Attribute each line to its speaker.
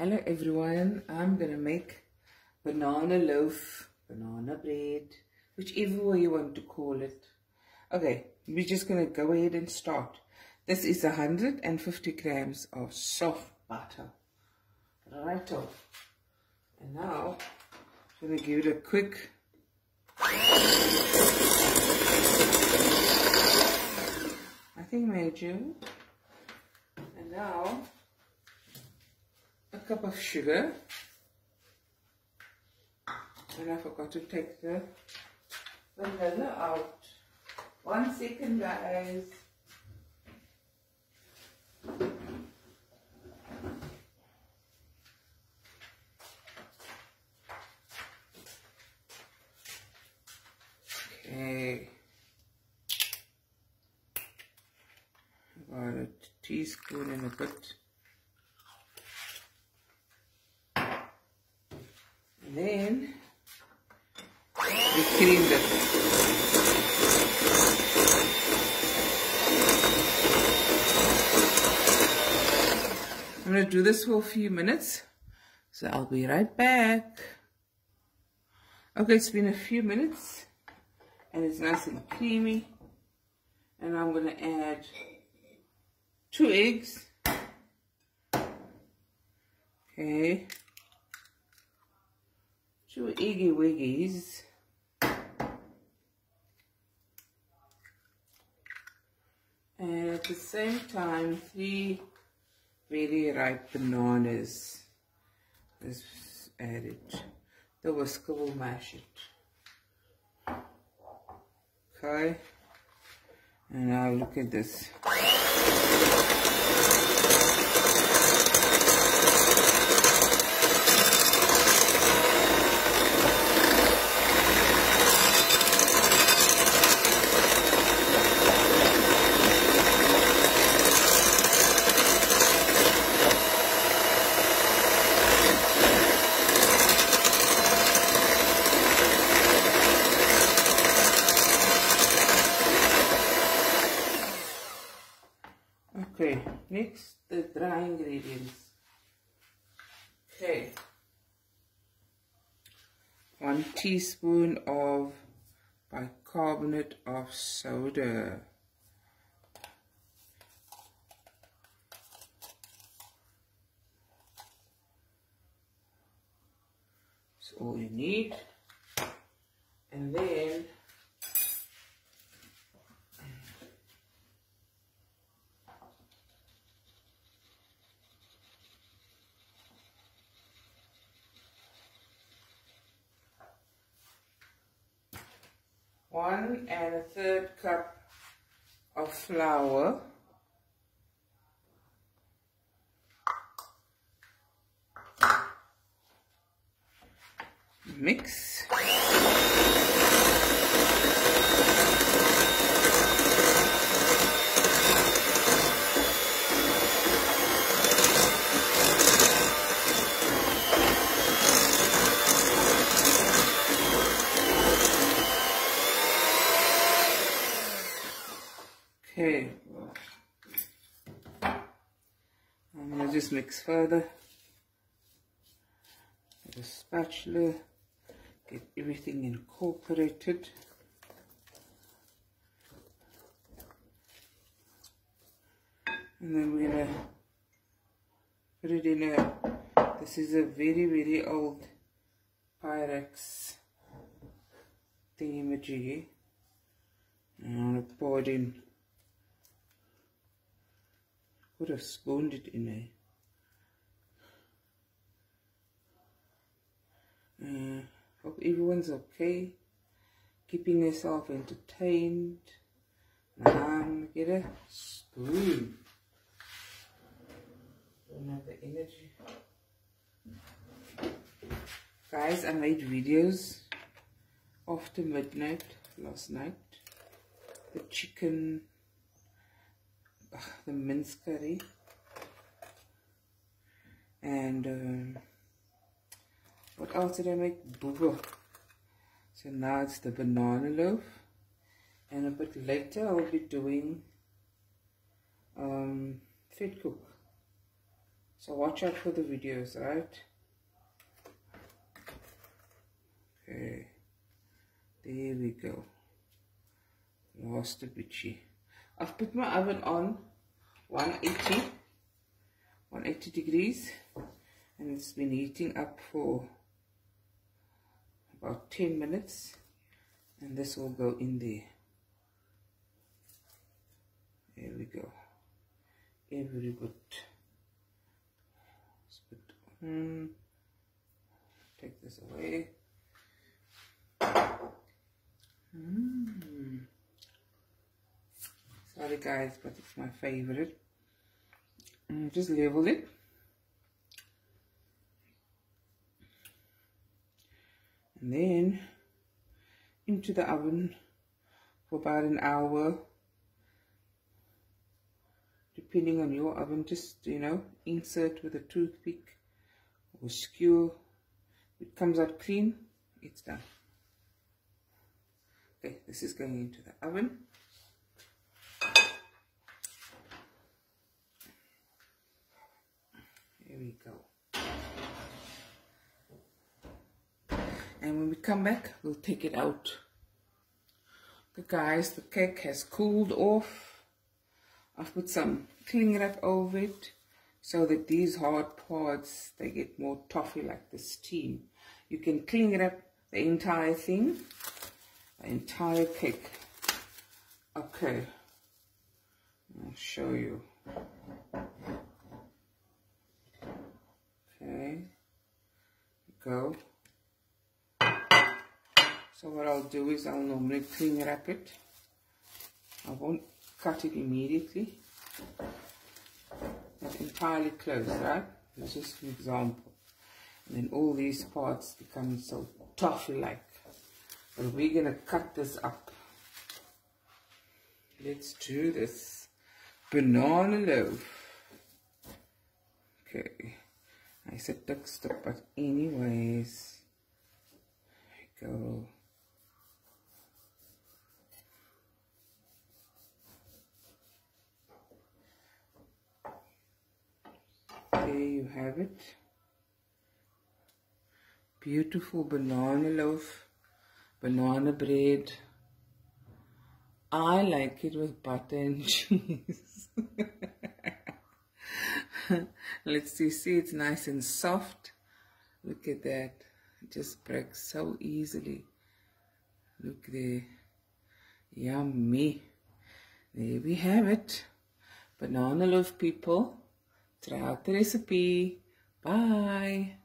Speaker 1: Hello everyone, I'm gonna make banana loaf, banana bread, whichever way you want to call it. Okay, we're just gonna go ahead and start. This is 150 grams of soft butter. Right off. And now, I'm gonna give it a quick major. And now, a cup of sugar, and I forgot to take the vanilla out. 1 second, guys. Okay, about a teaspoon and a bit. And then we cream it. I'm going to do this for a few minutes, so I'll be right back. Okay, it's been a few minutes and it's nice and creamy, and I'm going to add 2 eggs. Okay. 2 eggy wiggies, and at the same time 3 very ripe bananas is added. The whisker will mash it. Okay, and now look at this. Okay, next the dry ingredients. Okay, 1 teaspoon of bicarbonate of soda. That's all you need. And then 1 1/3 cup of flour, mix, okay, I'm going to just mix further with a spatula, get everything incorporated. And then we're going to put it in a, this is a very old Pyrex thingy-majiggy. And I'm going to pour it in. Could have spooned it in there. Hope everyone's okay, keeping yourself entertained. Now I'm going to get a spoon. Don't have the energy. Guys, I made videos after midnight last night. The chicken, the mince curry, and what else did I make? Booba. So now it's the banana loaf, and a bit later I'll be doing fat cook. So watch out for the videos, right? Okay, there we go. Last a bitchy. I've put my oven on 180 degrees, and it's been heating up for about 10 minutes, and this will go in there. There we go. Every bit. Let's put take this away. Sorry guys, but it's my favorite. Just level it. And then into the oven for about an hour, depending on your oven. Just, you know, insert with a toothpick or skewer. If it comes out clean, it's done. Okay, this is going into the oven. Here we go. And when we come back, we'll take it out. Okay guys, the cake has cooled off. I've put some cling wrap over it so that these hard parts, they get more toffee like the steam. You can cling wrap the entire thing, the entire cake. Okay, I'll show you. Okay, go. So what I'll do is I'll normally cling wrap it. I won't cut it immediately. Not entirely closed, right? It's just an example. And then all these parts become so toffee-like. But we're going to cut this up. Let's do this. Banana loaf. Okay. I said duck stop, but anyways. There we go. There you have it. Beautiful banana loaf, banana bread. I like it with butter and cheese. Let's see, it's nice and soft. Look at that. It just breaks so easily. Look there. Yummy. There we have it. Banana loaf, people. Try out the recipe. Bye.